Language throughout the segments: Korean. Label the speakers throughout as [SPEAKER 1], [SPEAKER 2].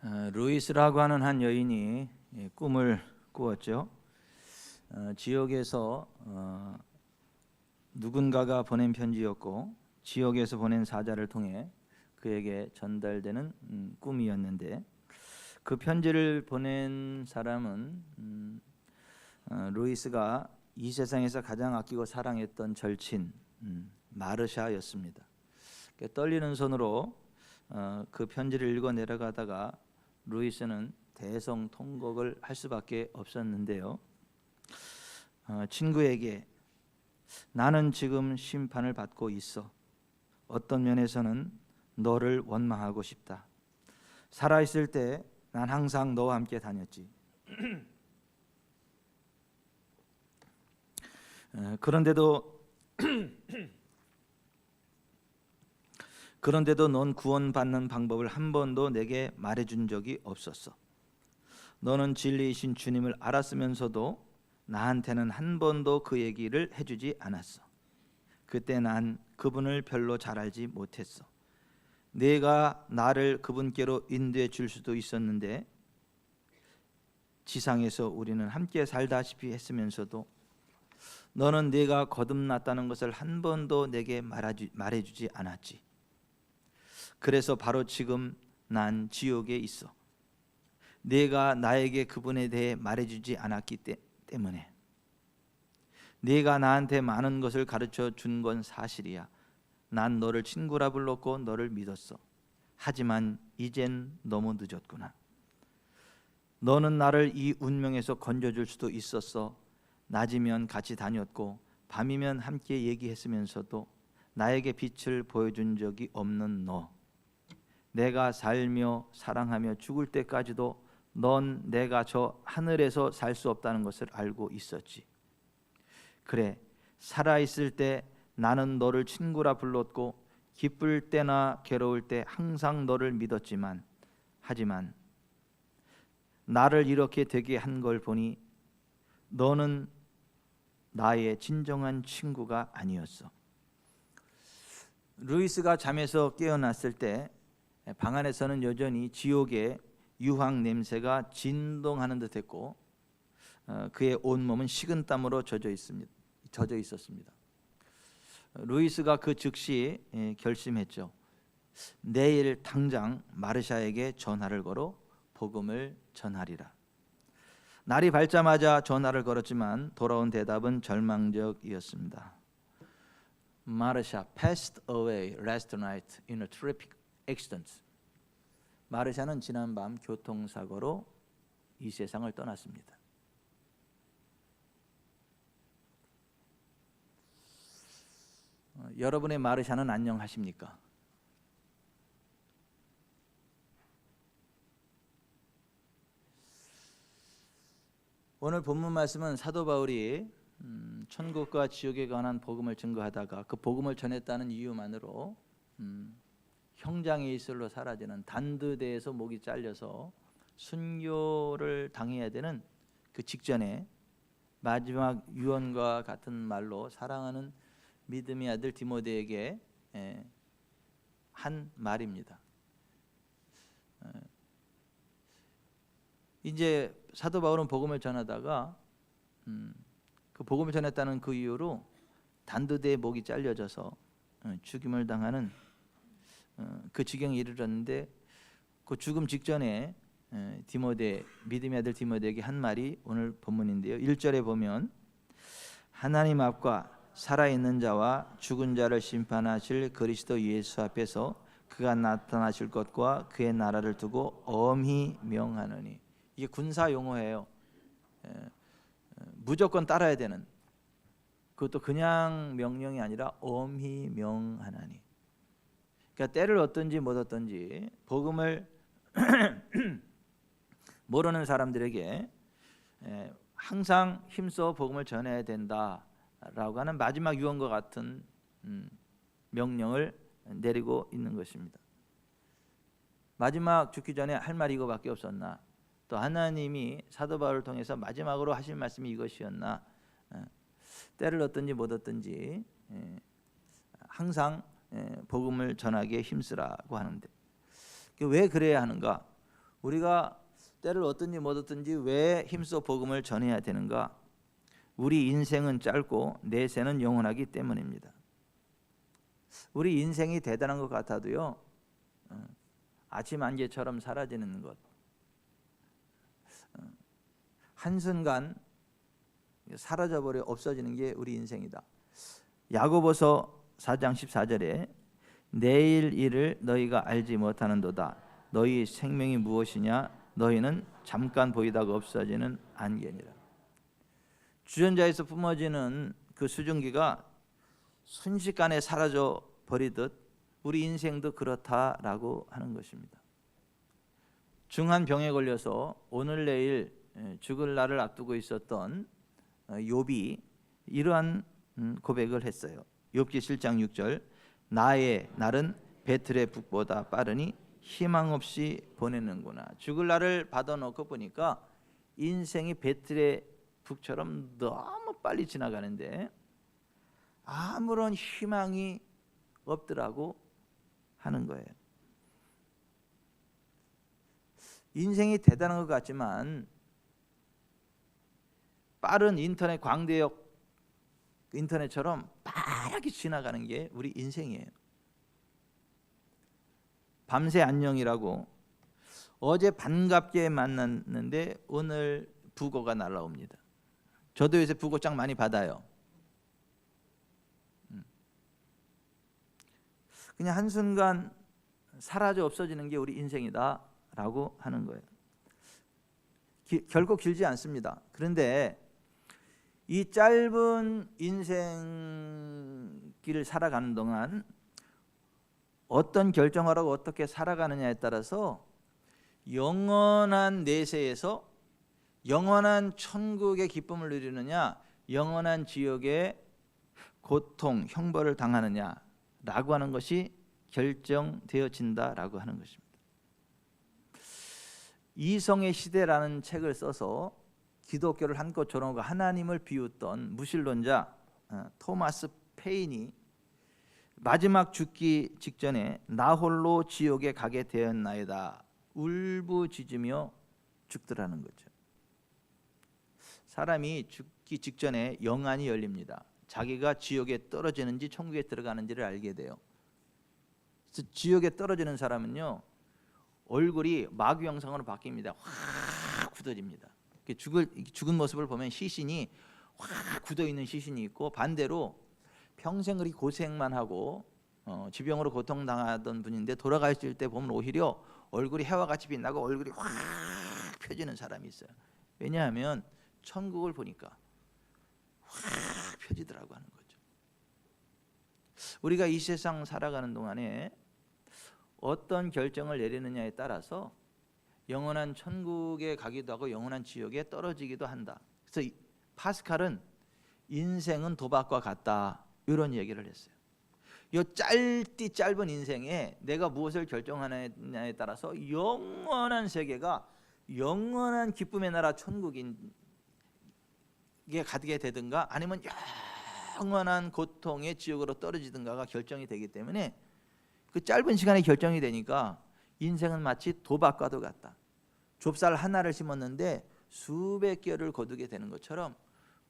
[SPEAKER 1] 루이스라고 하는 한 여인이 꿈을 꾸었죠. 지옥에서 누군가가 보낸 편지였고 지옥에서 보낸 사자를 통해 그에게 전달되는 꿈이었는데, 그 편지를 보낸 사람은 루이스가 이 세상에서 가장 아끼고 사랑했던 절친 마르샤였습니다. 떨리는 손으로 그 편지를 읽어 내려가다가 루이스는 대성통곡을 할 수밖에 없었는데요. 친구에게 나는 지금 심판을 받고 있어. 어떤 면에서는 너를 원망하고 싶다. 살아있을 때 난 항상 너와 함께 다녔지. 그런데도 넌 구원받는 방법을 한 번도 내게 말해준 적이 없었어. 너는 진리이신 주님을 알았으면서도 나한테는 한 번도 그 얘기를 해주지 않았어. 그때 난 그분을 별로 잘 알지 못했어. 내가 나를 그분께로 인도해 줄 수도 있었는데, 지상에서 우리는 함께 살다시피 했으면서도 너는 내가 거듭났다는 것을 한 번도 내게 말해주지 않았지. 그래서 바로 지금 난 지옥에 있어. 내가 나에게 그분에 대해 말해주지 않았기 때문에. 네가 나한테 많은 것을 가르쳐 준 건 사실이야. 난 너를 친구라 불렀고 너를 믿었어. 하지만 이젠 너무 늦었구나. 너는 나를 이 운명에서 건져줄 수도 있었어. 낮이면 같이 다녔고 밤이면 함께 얘기했으면서도 나에게 빛을 보여준 적이 없는 너. 내가 살며 사랑하며 죽을 때까지도 넌 내가 저 하늘에서 살 수 없다는 것을 알고 있었지. 그래, 살아있을 때 나는 너를 친구라 불렀고 기쁠 때나 괴로울 때 항상 너를 믿었지만, 하지만 나를 이렇게 되게 한 걸 보니 너는 나의 진정한 친구가 아니었어. 루이스가 잠에서 깨어났을 때 방 안에서는 여전히 지옥의 유황 냄새가 진동하는 듯했고 그의 온몸은 식은땀으로 젖어 있었습니다. 루이스가 그 즉시 결심했죠. 내일 당장 마르샤에게 전화를 걸어 복음을 전하리라. 날이 밝자마자 전화를 걸었지만 돌아온 대답은 절망적이었습니다. 마르샤 passed away last night in a traffic accident. 마르샤는 지난밤 교통사고로 이 세상을 떠났습니다. 여러분의 마르샤는 안녕하십니까? 오늘 본문 말씀은 사도 바울이 천국과 지옥에 관한 복음을 증거하다가 그 복음을 전했다는 이유만으로 형장의 이슬로 사라지는 단드대에서 목이 잘려서 순교를 당해야 되는 그 직전에 마지막 유언과 같은 말로 사랑하는 믿음의 아들 디모데에게 한 말입니다. 이제 사도 바울은 복음을 전하다가 그 복음을 전했다는 그 이유로 단드대의 목이 잘려져서 죽임을 당하는 그 지경에 이르렀는데, 그 죽음 직전에 디모데, 믿음의 아들 디모데에게 한 말이 오늘 본문인데요. 1절에 보면 하나님 앞과 살아있는 자와 죽은 자를 심판하실 그리스도 예수 앞에서 그가 나타나실 것과 그의 나라를 두고 엄히 명하노니. 이게 군사 용어예요. 무조건 따라야 되는, 그것도 그냥 명령이 아니라 엄히 명하나니. 그러니까 때를 얻든지 못 얻든지 복음을 모르는 사람들에게 항상 힘써 복음을 전해야 된다라고 하는 마지막 유언과 같은 명령을 내리고 있는 것입니다. 마지막 죽기 전에 할 말이 이거밖에 없었나? 또 하나님이 사도 바울을 통해서 마지막으로 하실 말씀이 이것이었나? 때를 얻든지 못 얻든지 항상 복음을 전하기에 힘쓰라고 하는데, 왜 그래야 하는가? 우리가 때를 얻든지 못 얻든지 왜 힘써 복음을 전해야 되는가? 우리 인생은 짧고 내세는 영원하기 때문입니다. 우리 인생이 대단한 것 같아도요, 아침 안개처럼 사라지는 것, 한순간 사라져버려 없어지는 게 우리 인생이다. 야고보서 4장 14절에 내일 일을 너희가 알지 못하는도다. 너희 생명이 무엇이냐? 너희는 잠깐 보이다가 없어지는 안개니라. 주전자에서 뿜어지는 그 수증기가 순식간에 사라져 버리듯 우리 인생도 그렇다라고 하는 것입니다. 중한 병에 걸려서 오늘 내일 죽을 날을 앞두고 있었던 욥이 이러한 고백을 했어요. 욥기 7장 6절 나의 날은 베틀의 북보다 빠르니 희망 없이 보내는구나. 죽을 날을 받아놓고 보니까 인생이 베틀의 북처럼 너무 빨리 지나가는데 아무런 희망이 없더라고 하는 거예요. 인생이 대단한 것 같지만 빠른 인터넷 광대역 인터넷처럼 빠르게 지나가는 게 우리 인생이에요. 밤새 안녕이라고 어제 반갑게 만났는데 오늘 부고가 날라옵니다. 저도 요새 부고장 많이 받아요. 그냥 한순간 사라져 없어지는 게 우리 인생이다라고 하는 거예요. 결코 길지 않습니다. 그런데 이 짧은 인생길을 살아가는 동안 어떤 결정을 하고 어떻게 살아가느냐에 따라서 영원한 내세에서 영원한 천국의 기쁨을 누리느냐, 영원한 지옥의 고통, 형벌을 당하느냐라고 하는 것이 결정되어진다라고 하는 것입니다. 이성의 시대라는 책을 써서 기독교를 한껏 조롱하고 하나님을 비웃던 무신론자 토마스 페인이 마지막 죽기 직전에 나 홀로 지옥에 가게 되었나이다 울부짖으며 죽더라는 거죠. 사람이 죽기 직전에 영안이 열립니다. 자기가 지옥에 떨어지는지 천국에 들어가는지를 알게 돼요. 그래서 지옥에 떨어지는 사람은요, 얼굴이 마귀 형상으로 바뀝니다. 확 굳어집니다. 죽은 모습을 보면 시신이 확 굳어 있는 시신이 있고, 반대로 평생 그리 고생만 하고 지병으로 고통당하던 분인데 돌아가실 때 보면 오히려 얼굴이 해와 같이 빛나고 얼굴이 확 펴지는 사람이 있어요. 왜냐하면 천국을 보니까 확 펴지더라고 하는 거죠. 우리가 이 세상 살아가는 동안에 어떤 결정을 내리느냐에 따라서 영원한 천국에 가기도 하고 영원한 지옥에 떨어지기도 한다. 그래서 파스칼은 인생은 도박과 같다 이런 얘기를 했어요. 이 짧은 인생에 내가 무엇을 결정하느냐에 따라서 영원한 세계가 영원한 기쁨의 나라 천국에 가게 되든가 아니면 영원한 고통의 지옥으로 떨어지든가가 결정이 되기 때문에 그 짧은 시간에 결정이 되니까 인생은 마치 도박과도 같다. 좁쌀 하나를 심었는데 수백 개를 거두게 되는 것처럼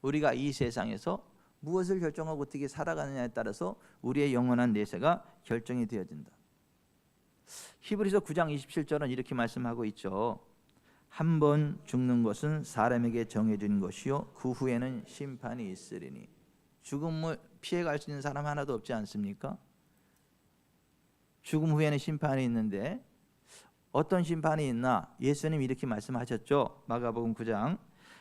[SPEAKER 1] 우리가 이 세상에서 무엇을 결정하고 어떻게 살아가느냐에 따라서 우리의 영원한 내세가 결정이 되어진다. 히브리서 9장 27절은 이렇게 말씀하고 있죠. 한 번 죽는 것은 사람에게 정해진 것이요 그 후에는 심판이 있으리니. 죽음을 피해갈 수 있는 사람 하나도 없지 않습니까? 죽음 후에는 심판이 있는데 어떤 심판이 있나? 예수님 이렇게 말씀하셨죠. 마가복음 9장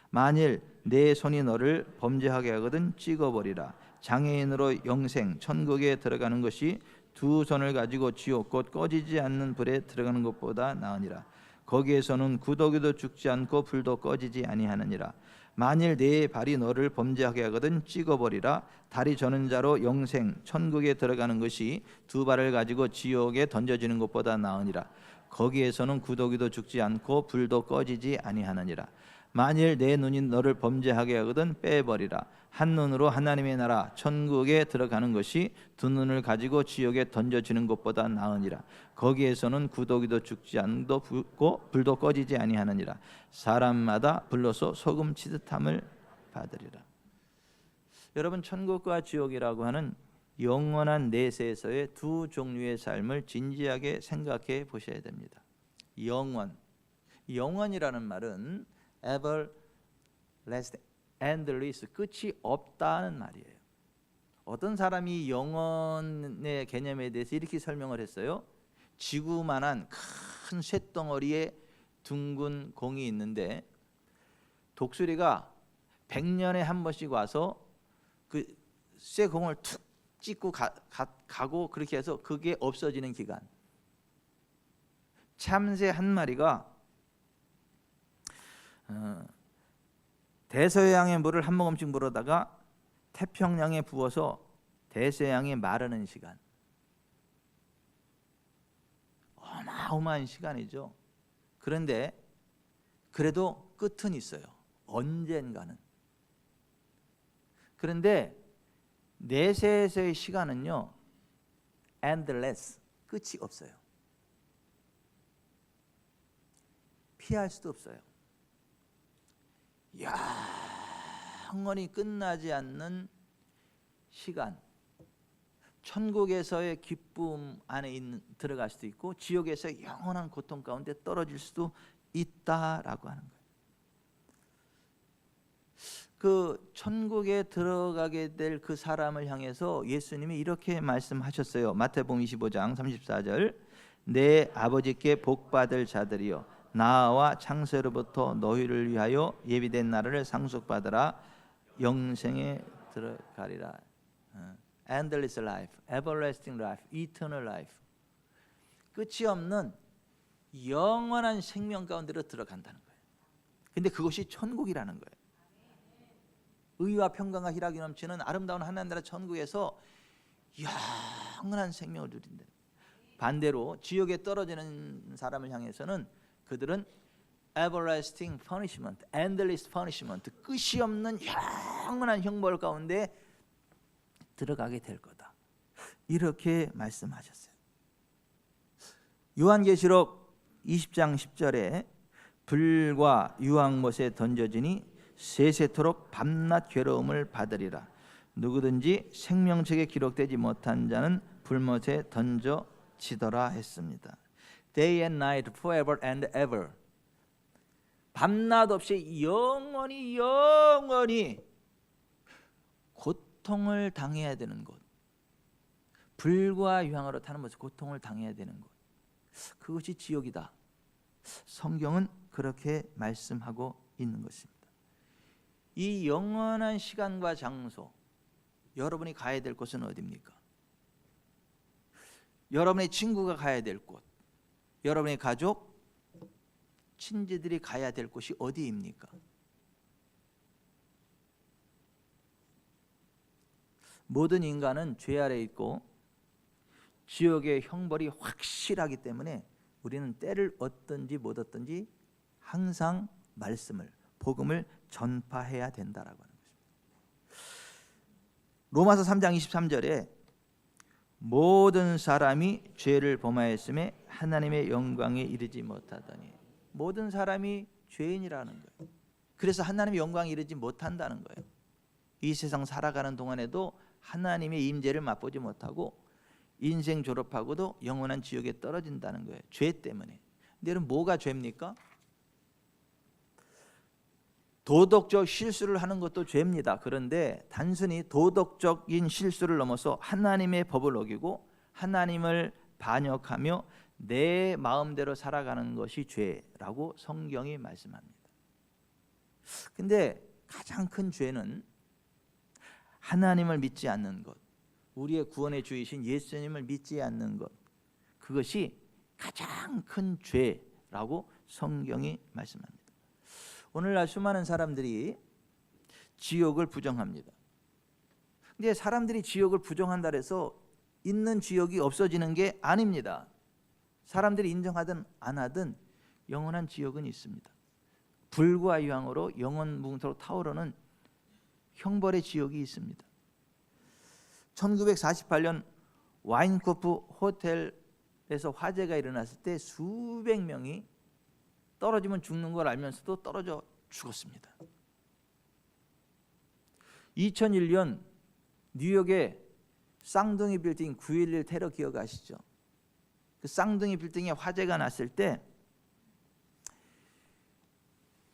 [SPEAKER 1] 만일 내 손이 너를 범죄하게 하거든 찍어버리라. 장애인으로 영생 천국에 들어가는 것이 두 손을 가지고 지옥 곧 꺼지지 않는 불에 들어가는 것보다 나으니라. 거기에서는 구더기도 죽지 않고 불도 꺼지지 아니하느니라. 만일 내 발이 너를 범죄하게 하거든 찍어버리라. 다리 저는 자로 영생 천국에 들어가는 것이 두 발을 가지고 지옥에 던져지는 것보다 나으니라. 거기에서는 구더기도 죽지 않고 불도 꺼지지 아니하느니라. 만일 내 눈이 너를 범죄하게 하거든 빼버리라. 한 눈으로 하나님의 나라 천국에 들어가는 것이 두 눈을 가지고 지옥에 던져지는 것보다 나으니라. 거기에서는 구더기도 죽지 않고 불도 꺼지지 아니하느니라. 사람마다 불로서 소금 치듯함을 받으리라. 여러분, 천국과 지옥이라고 하는 영원한 내세에서의 두 종류의 삶을 진지하게 생각해 보셔야 됩니다. 영원이라는 말은 everlasting, endless, 끝이 없다는 말이에요. 어떤 사람이 영원의 개념에 대해서 이렇게 설명을 했어요. 지구만한 큰 쇳덩어리에 둥근 공이 있는데 독수리가 100년에 한 번씩 와서 그 쇠공을 툭 찍고 가고 그렇게 해서 그게 없어지는 기간. 참새 한 마리가 대서양의 물을 한 모금씩 물어다가 태평양에 부어서 대서양이 마르는 시간. 어마어마한 시간이죠. 그런데 그래도 끝은 있어요. 언젠가는. 그런데 내세에서의 시간은요, endless, 끝이 없어요. 피할 수도 없어요. 영원히 끝나지 않는 시간. 천국에서의 기쁨 안에 들어갈 수도 있고 지옥에서의 영원한 고통 가운데 떨어질 수도 있다라고 하는 거예요. 그 천국에 들어가게 될 그 사람을 향해서 예수님이 이렇게 말씀하셨어요. 마태복음 25장 34절, 내 아버지께 복받을 자들이여 나와 창세로부터 너희를 위하여 예비된 나라를 상속받으라. 영생에 들어가리라. Endless life, everlasting life, eternal life. 끝이 없는 영원한 생명 가운데로 들어간다는 거예요. 근데 그것이 천국이라는 거예요. 의와 평강과 희락이 넘치는 아름다운 하나님 나라 천국에서 영원한 생명을 누린다. 반대로 지옥에 떨어지는 사람을 향해서는 그들은 everlasting punishment, endless punishment, 끝이 없는 영원한 형벌 가운데 들어가게 될 거다. 이렇게 말씀하셨어요. 요한계시록 20장 10절에 불과 유황못에 던져지니 세세토록 밤낮 괴로움을 받으리라. 누구든지 생명책에 기록되지 못한 자는 불못에 던져지더라 했습니다. Day and night, forever and ever. 밤낮 없이 영원히 고통을 당해야 되는 곳. 불과 유황으로 타는 것을 고통을 당해야 되는 곳. 그것이 지옥이다. 성경은 그렇게 말씀하고 있는 것입니다. 이 영원한 시간과 장소, 여러분이 가야 될 곳은 어디입니까? 여러분의 친구가 가야 될 곳, 여러분의 가족, 친지들이 가야 될 곳이 어디입니까? 모든 인간은 죄 아래 있고 지옥의 형벌이 확실하기 때문에 우리는 때를 얻든지 못 얻든지 항상 말씀을, 복음을 전파해야 된다라고 하는 것입니다. 로마서 3장 23절에 모든 사람이 죄를 범하였음에 하나님의 영광에 이르지 못하더니, 모든 사람이 죄인이라는 거예요. 그래서 하나님의 영광에 이르지 못한다는 거예요. 이 세상 살아가는 동안에도 하나님의 임재를 맛보지 못하고 인생 졸업하고도 영원한 지옥에 떨어진다는 거예요. 죄 때문에. 근데 여러분, 뭐가 죄입니까? 도덕적 실수를 하는 것도 죄입니다. 그런데 단순히 도덕적인 실수를 넘어서 하나님의 법을 어기고 하나님을 반역하며 내 마음대로 살아가는 것이 죄라고 성경이 말씀합니다. 근데 가장 큰 죄는 하나님을 믿지 않는 것, 우리의 구원의 주이신 예수님을 믿지 않는 것, 그것이 가장 큰 죄라고 성경이 말씀합니다. 오늘날 수많은 사람들이 지옥을 부정합니다. 근데 사람들이 지옥을 부정한다 해서 있는 지옥이 없어지는 게 아닙니다. 사람들이 인정하든 안 하든 영원한 지옥은 있습니다. 불과 유황으로 영원 무궁토록 타오르는 형벌의 지옥이 있습니다. 1948년 와인코프 호텔에서 화재가 일어났을 때 수백 명이 떨어지면 죽는 걸 알면서도 떨어져 죽었습니다. 2001년 뉴욕의 쌍둥이 빌딩 9.11 테러 기억하시죠? 그 쌍둥이 빌딩에 화재가 났을 때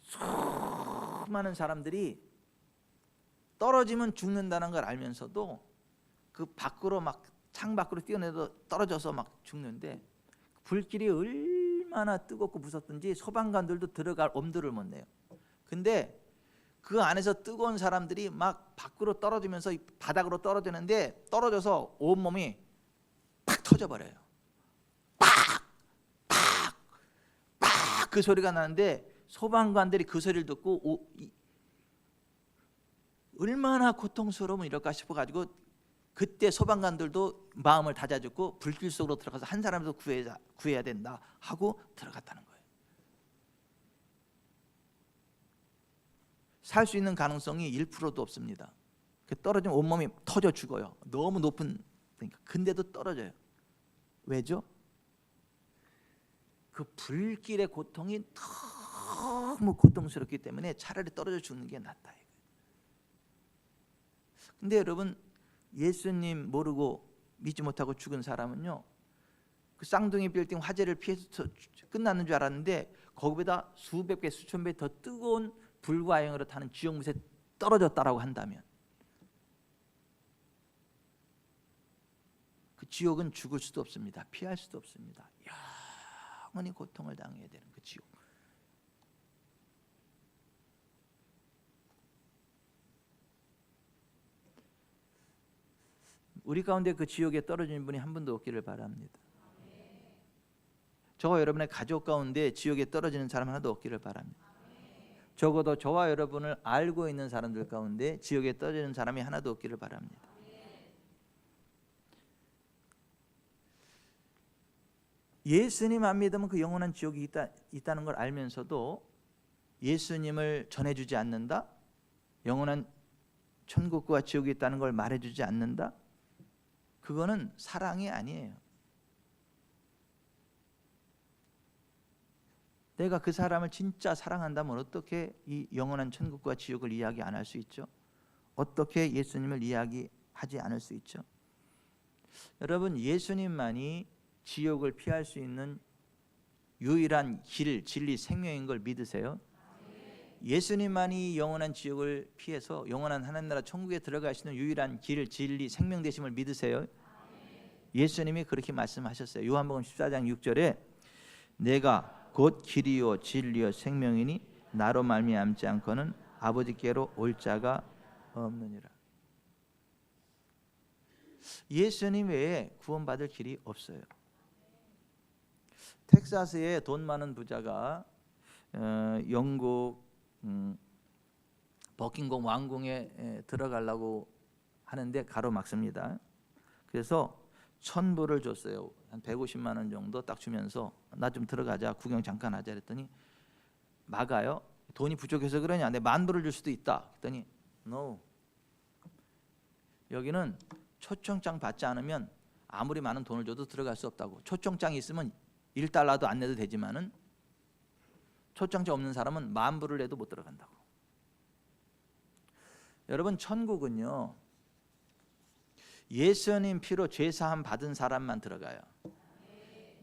[SPEAKER 1] 수많은 사람들이 떨어지면 죽는다는 걸 알면서도 그 밖으로 막 창 밖으로 뛰어내서 떨어져서 막 죽는데 불길이 얼마나 뜨겁고 무섭든지 소방관들도 들어갈 엄두를 못 내요. 근데 그 안에서 뜨거운 사람들이 막 밖으로 떨어지면서 바닥으로 떨어지는데 떨어져서 온몸이 팍 터져버려요. 팍 그 소리가 나는데 소방관들이 그 소리를 듣고 얼마나 고통스러우면 이럴까 싶어가지고 그때 소방관들도 마음을 다잡고 불길 속으로 들어가서 한 사람도 구해야 된다 하고 들어갔다는 거예요. 살 수 있는 가능성이 1%도 없습니다. 떨어지면 온몸이 터져 죽어요. 너무 높은 그러니까. 근데도 떨어져요. 왜죠? 그 불길의 고통이 너무 고통스럽기 때문에 차라리 떨어져 죽는 게 낫다. 근데 여러분, 예수님 모르고 믿지 못하고 죽은 사람은요, 그 쌍둥이 빌딩 화재를 피해서 끝나는 줄 알았는데 거기보다 수백 배 수천 배 더 뜨거운 불과 영으로 타는 지옥못에 떨어졌다라고 한다면 그 지옥은 죽을 수도 없습니다. 피할 수도 없습니다. 영원히 고통을 당해야 되는 그 지옥. 우리 가운데 그 지옥에 떨어진 분이 한 분도 없기를 바랍니다. 저와 여러분의 가족 가운데 지옥에 떨어지는 사람 하나도 없기를 바랍니다. 적어도 저와 여러분을 알고 있는 사람들 가운데 지옥에 떨어지는 사람이 하나도 없기를 바랍니다. 예수님 안 믿으면 그 영원한 지옥이 있다는 걸 알면서도 예수님을 전해주지 않는다? 영원한 천국과 지옥이 있다는 걸 말해주지 않는다? 그거는 사랑이 아니에요. 내가 그 사람을 진짜 사랑한다면 어떻게 이 영원한 천국과 지옥을 이야기 안 할 수 있죠? 어떻게 예수님을 이야기하지 않을 수 있죠? 여러분, 예수님만이 지옥을 피할 수 있는 유일한 길, 진리, 생명인 걸 믿으세요? 예수님만이 영원한 지옥을 피해서 영원한 하나님 나라 천국에 들어갈 수 있는 유일한 길, 진리, 생명 되심을 믿으세요? 예수님이 그렇게 말씀하셨어요. 요한복음 14장 6절에 내가 곧 길이요 진리요 생명이니 나로 말미암지 않고는 아버지께로 올 자가 없느니라. 예수님 외에 구원받을 길이 없어요. 텍사스에 돈 많은 부자가 영국 버킹엄 왕궁에 들어가려고 하는데 가로막습니다. 그래서 1,000불을 줬어요. 한 150만 원 정도 딱 주면서 나 좀 들어가자, 구경 잠깐 하자 그랬더니 막아요. 돈이 부족해서 그러냐? 내 10,000불을 줄 수도 있다. 그랬더니 no. 여기는 초청장 받지 않으면 아무리 많은 돈을 줘도 들어갈 수 없다고. 초청장이 있으면 1달러도 안 내도 되지만은 초청장 없는 사람은 10,000불을 내도 못 들어간다고. 여러분, 천국은요, 예수님 피로 죄사함 받은 사람만 들어가요.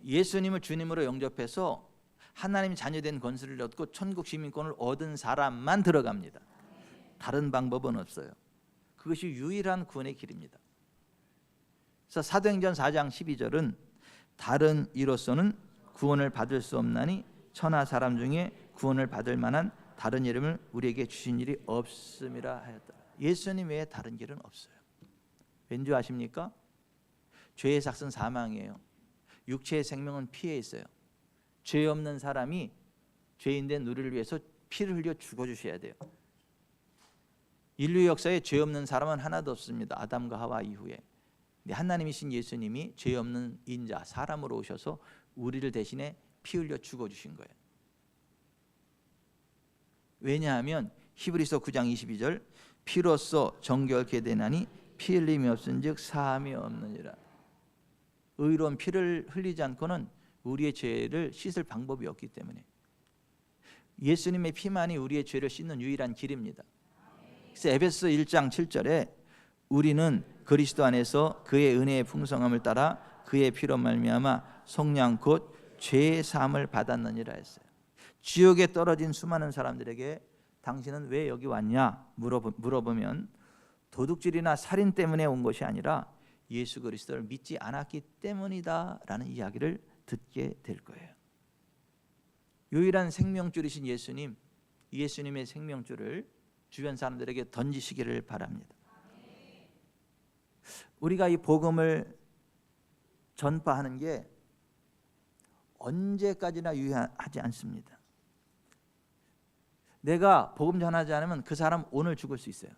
[SPEAKER 1] 예수님을 주님으로 영접해서 하나님 자녀된 권세를 얻고 천국 시민권을 얻은 사람만 들어갑니다. 다른 방법은 없어요. 그것이 유일한 구원의 길입니다. 그래서 사도행전 4장 12절은 다른 이로서는 구원을 받을 수 없나니 천하 사람 중에 구원을 받을 만한 다른 이름을 우리에게 주신 일이 없음이라 하였다. 예수님 외에 다른 길은 없어요. 왠지 아십니까? 죄의 삭은 사망이에요. 육체의 생명은 피해 있어요. 죄 없는 사람이 죄인된 우리를 위해서 피를 흘려 죽어주셔야 돼요. 인류 역사에 죄 없는 사람은 하나도 없습니다. 아담과 하와 이후에. 하나님이신 예수님이 죄 없는 인자, 사람으로 오셔서 우리를 대신에 피 흘려 죽어주신 거예요. 왜냐하면 히브리서 9장 22절 피로써 정결케 되나니 피 흘림이 없은즉 사함이 없느니라. 의로운 피를 흘리지 않고는 우리의 죄를 씻을 방법이 없기 때문에 예수님의 피만이 우리의 죄를 씻는 유일한 길입니다. 그래서 에베소 1장 7절에 우리는 그리스도 안에서 그의 은혜의 풍성함을 따라 그의 피로 말미암아 속량 곧 죄의 사함을 받았느니라 했어요. 지옥에 떨어진 수많은 사람들에게 당신은 왜 여기 왔냐 물어보면 도둑질이나 살인 때문에 온 것이 아니라 예수 그리스도를 믿지 않았기 때문이다라는 이야기를 듣게 될 거예요. 유일한 생명줄이신 예수님, 예수님의 생명줄을 주변 사람들에게 던지시기를 바랍니다. 우리가 이 복음을 전파하는 게 언제까지나 유효하지 않습니다. 내가 복음 전하지 않으면 그 사람 오늘 죽을 수 있어요.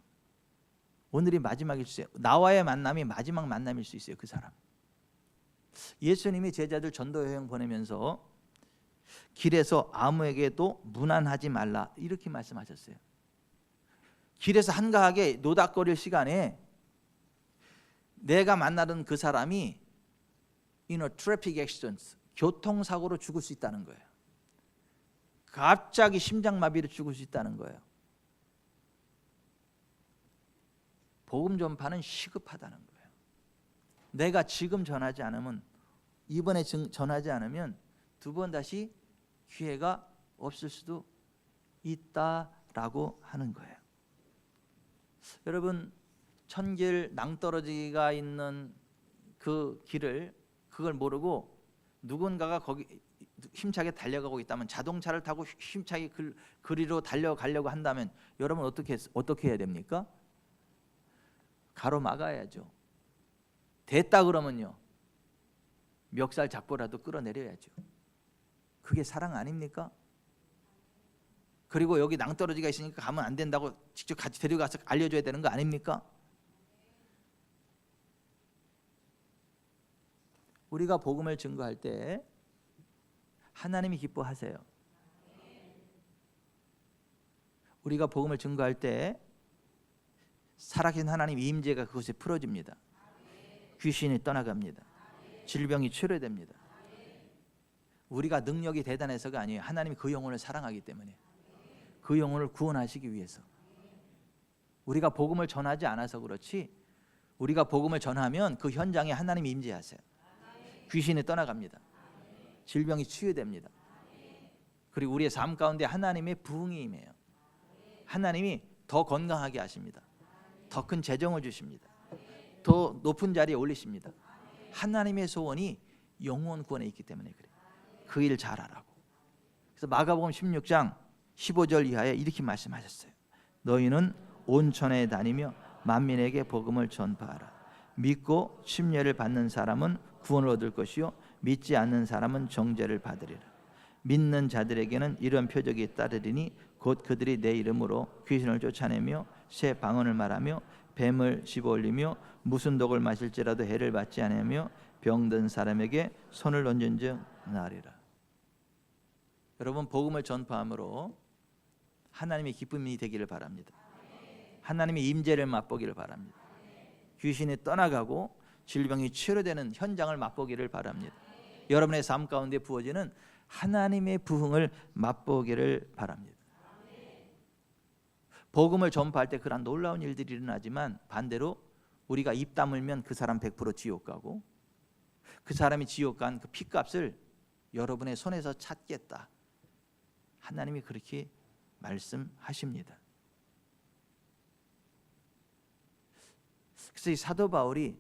[SPEAKER 1] 오늘이 마지막일 수 있어요. 나와의 만남이 마지막 만남일 수 있어요. 그 사람. 예수님이 제자들 전도 여행 보내면서 길에서 아무에게도 무난하지 말라 이렇게 말씀하셨어요. 길에서 한가하게 노닥거릴 시간에 내가 만나던 그 사람이 트래픽 액시던트, 교통사고로 죽을 수 있다는 거예요. 갑자기 심장마비로 죽을 수 있다는 거예요. 복음 전파는 시급하다는 거예요. 내가 지금 전하지 않으면, 이번에 전하지 않으면 두 번 다시 기회가 없을 수도 있다라고 하는 거예요. 여러분, 천길 낭떠러지가 있는 그 길을 그걸 모르고 누군가가 거기 힘차게 달려가고 있다면, 자동차를 타고 힘차게 그리로 달려가려고 한다면 여러분 어떻게 해야 됩니까? 가로막아야죠. 됐다 그러면요, 멱살 잡고라도 끌어내려야죠. 그게 사랑 아닙니까? 그리고 여기 낭떠러지가 있으니까 가면 안 된다고 직접 같이 데려가서 알려줘야 되는 거 아닙니까? 우리가 복음을 증거할 때 하나님이 기뻐하세요. 우리가 복음을 증거할 때 살아계신 하나님 임재가 그곳에 풀어집니다. 귀신이 떠나갑니다. 질병이 치료됩니다. 우리가 능력이 대단해서가 아니에요. 하나님이 그 영혼을 사랑하기 때문에, 그 영혼을 구원하시기 위해서. 우리가 복음을 전하지 않아서 그렇지, 우리가 복음을 전하면 그 현장에 하나님이 임재하세요. 귀신이 떠나갑니다. 질병이 치유됩니다. 그리고 우리의 삶 가운데 하나님의 부흥이 임해요. 하나님이 더 건강하게 하십니다. 더 큰 재정을 주십니다. 더 높은 자리에 올리십니다. 하나님의 소원이 영원 구원에 있기 때문에 그래요. 그 일 잘하라고. 그래서 마가복음 16장 15절 이하에 이렇게 말씀하셨어요. 너희는 온천에 다니며 만민에게 복음을 전파하라. 믿고 침례를 받는 사람은 구원을 얻을 것이요 믿지 않는 사람은 정죄를 받으리라. 믿는 자들에게는 이런 표적이 따르리니 곧 그들이 내 이름으로 귀신을 쫓아내며 새 방언을 말하며 뱀을 집어올리며 무슨 독을 마실지라도 해를 받지 않으며 병든 사람에게 손을 얹은 즉 나으리라. 여러분, 복음을 전파함으로 하나님의 기쁨이 되기를 바랍니다. 하나님의 임재를 맛보기를 바랍니다. 귀신이 떠나가고 질병이 치료되는 현장을 맛보기를 바랍니다. 여러분의 삶 가운데 부어지는 하나님의 부흥을 맛보기를 바랍니다. 복음을 전파할 때 그런 놀라운 일들이 일어나지만 반대로 우리가 입 다물면 그 사람 100% 지옥 가고, 그 사람이 지옥 간 그 핏값을 여러분의 손에서 찾겠다. 하나님이 그렇게 말씀하십니다. 그래서 이 사도 바울이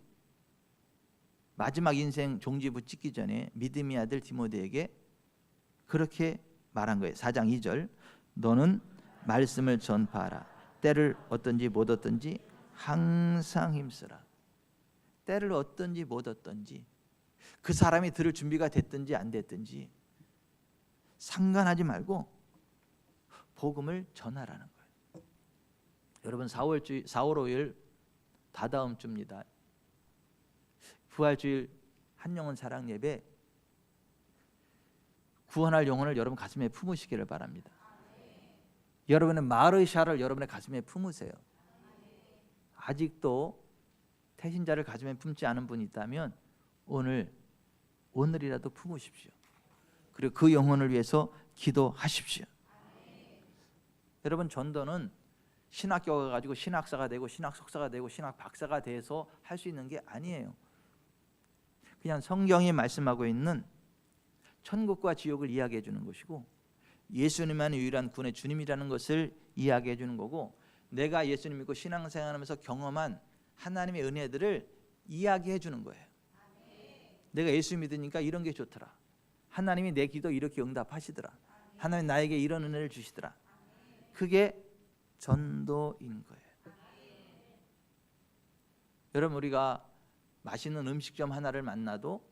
[SPEAKER 1] 마지막 인생 종지부 찍기 전에 믿음의 아들 디모데에게 그렇게 말한 거예요. 4장 2절 너는 말씀을 전파하라. 때를 얻든지 못 얻든지 항상 힘쓰라. 때를 얻든지 못 얻든지, 그 사람이 들을 준비가 됐든지 안 됐든지 상관하지 말고 복음을 전하라는 거예요. 여러분, 4월 5일 다다음 주입니다. 부활주일 한영혼 사랑 예배, 구원할 영혼을 여러분 가슴에 품으시기를 바랍니다. 여러분의 마르샤를 여러분의 가슴에 품으세요. 아직도 태신자를 가슴에 품지 않은 분이 있다면 오늘이라도 품으십시오. 그리고 그 영혼을 위해서 기도하십시오. 여러분, 전도는 신학교 가가지고 신학사가 되고 신학 석사가 되고 신학 박사가 돼서 할 수 있는 게 아니에요. 그냥 성경이 말씀하고 있는 천국과 지옥을 이야기해 주는 것이고, 예수님만이 유일한 구원의 주님이라는 것을 이야기해 주는 거고, 내가 예수님 믿고 신앙생활하면서 경험한 하나님의 은혜들을 이야기해 주는 거예요. 내가 예수 믿으니까 이런 게 좋더라. 하나님이 내 기도 이렇게 응답하시더라. 하나님 나에게 이런 은혜를 주시더라. 그게 전도인 거예요. 여러분, 우리가 맛있는 음식점 하나를 만나도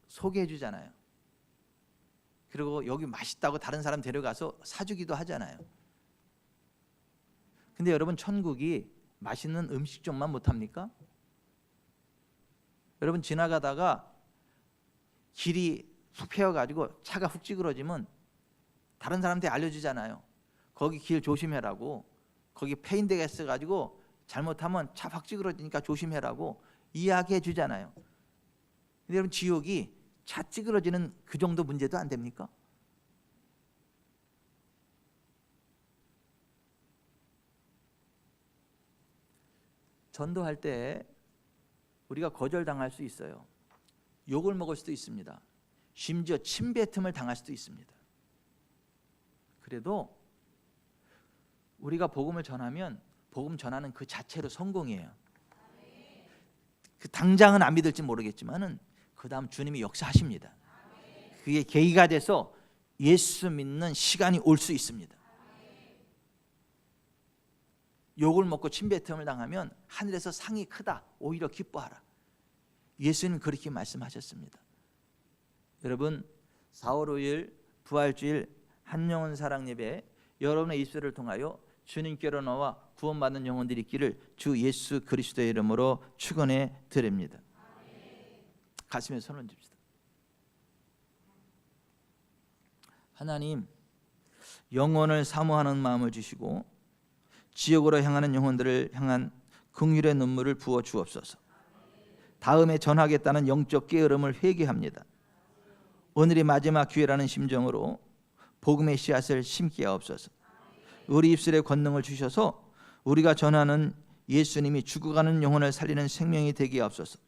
[SPEAKER 1] 소개해 주잖아요. 그리고 여기 맛있다고 다른 사람 데려가서 사주기도 하잖아요. 근데 여러분, 천국이 맛있는 음식점만 못합니까? 여러분, 지나가다가 길이 훅 패여가지고 차가 훅 찌그러지면 다른 사람한테 알려주잖아요. 거기 길 조심해라고. 거기 패인데가 있어가지고 잘못하면 차 확 찌그러지니까 조심해라고 이야기해 주잖아요. 근데 여러분, 지옥이 차 찌그러지는 그 정도 문제도 안 됩니까? 전도할 때 우리가 거절당할 수 있어요. 욕을 먹을 수도 있습니다. 심지어 침뱉음을 당할 수도 있습니다. 그래도 우리가 복음을 전하면 복음 전하는 그 자체로 성공이에요. 그 당장은 안 믿을지 모르겠지만은 그 다음 주님이 역사하십니다. 그게 계기가 돼서 예수 믿는 시간이 올 수 있습니다. 욕을 먹고 침뱉음을 당하면 하늘에서 상이 크다. 오히려 기뻐하라. 예수님 그렇게 말씀하셨습니다. 여러분, 4월 5일 부활주일 한영혼 사랑 예배, 여러분의 입술을 통하여 주님께로 나와 구원받는 영혼들이 있기를 주 예수 그리스도의 이름으로 축원해 드립니다. 가슴에 손을 얹읍시다. 하나님, 영혼을 사모하는 마음을 주시고 지옥으로 향하는 영혼들을 향한 긍휼의 눈물을 부어 주옵소서. 다음에 전하겠다는 영적 게으름을 회개합니다. 오늘이 마지막 기회라는 심정으로 복음의 씨앗을 심게 하옵소서. 우리 입술에 권능을 주셔서 우리가 전하는 예수님이 죽어가는 영혼을 살리는 생명이 되게 하옵소서.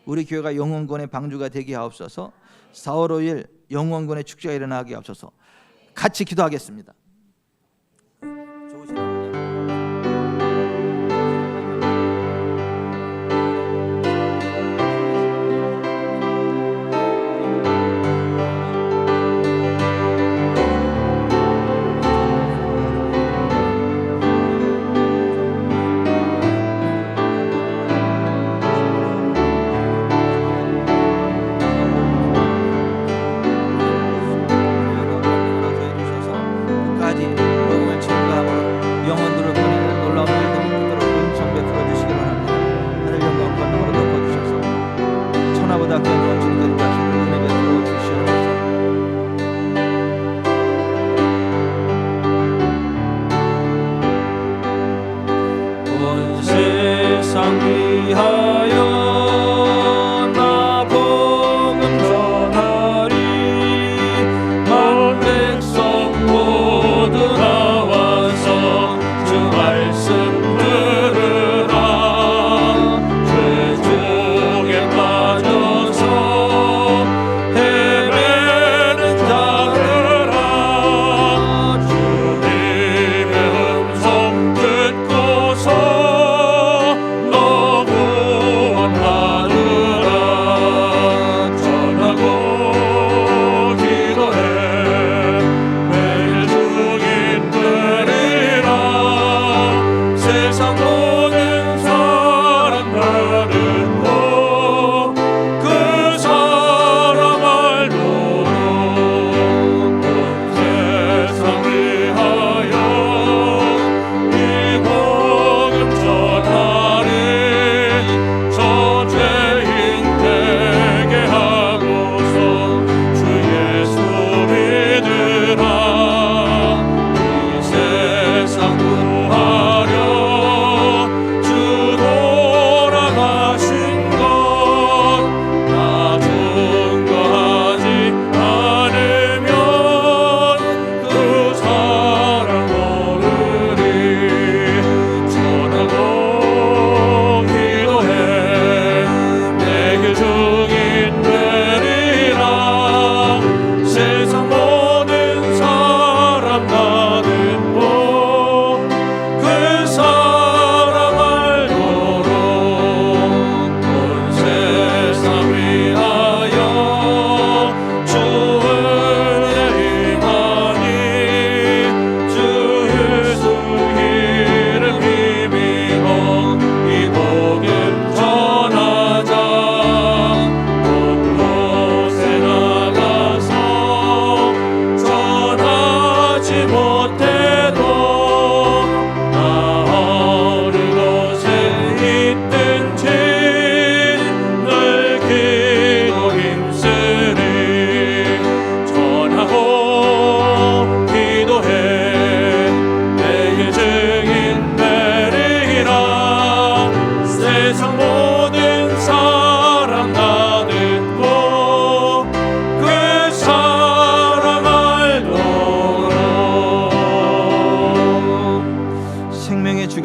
[SPEAKER 1] 우리 교회가 영혼권의 방주가 되게 하옵소서. 4월 5일 영혼권의 축제가 일어나게 하옵소서. 같이 기도하겠습니다.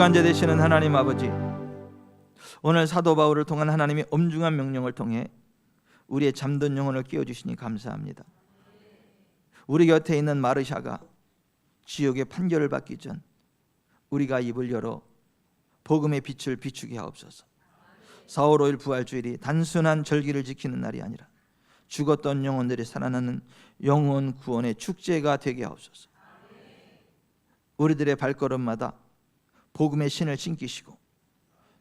[SPEAKER 1] 중환자 되시는 하나님 아버지, 오늘 사도 바울을 통한 하나님의 엄중한 명령을 통해 우리의 잠든 영혼을 깨워주시니 감사합니다. 우리 곁에 있는 마르샤가 지옥의 판결을 받기 전 우리가 입을 열어 복음의 빛을 비추게 하옵소서. 4월 5일 부활주일이 단순한 절기를 지키는 날이 아니라 죽었던 영혼들이 살아나는 영혼 구원의 축제가 되게 하옵소서. 우리들의 발걸음마다 복음의 신을 신기시고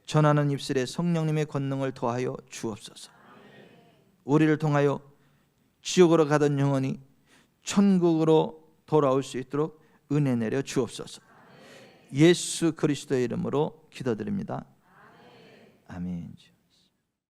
[SPEAKER 1] 전하는 입술에 성령님의 권능을 더하여 주옵소서. 우리를 통하여 지옥으로 가던 영혼이 천국으로 돌아올 수 있도록 은혜 내려 주옵소서. 예수 그리스도의 이름으로 기도드립니다. 아멘.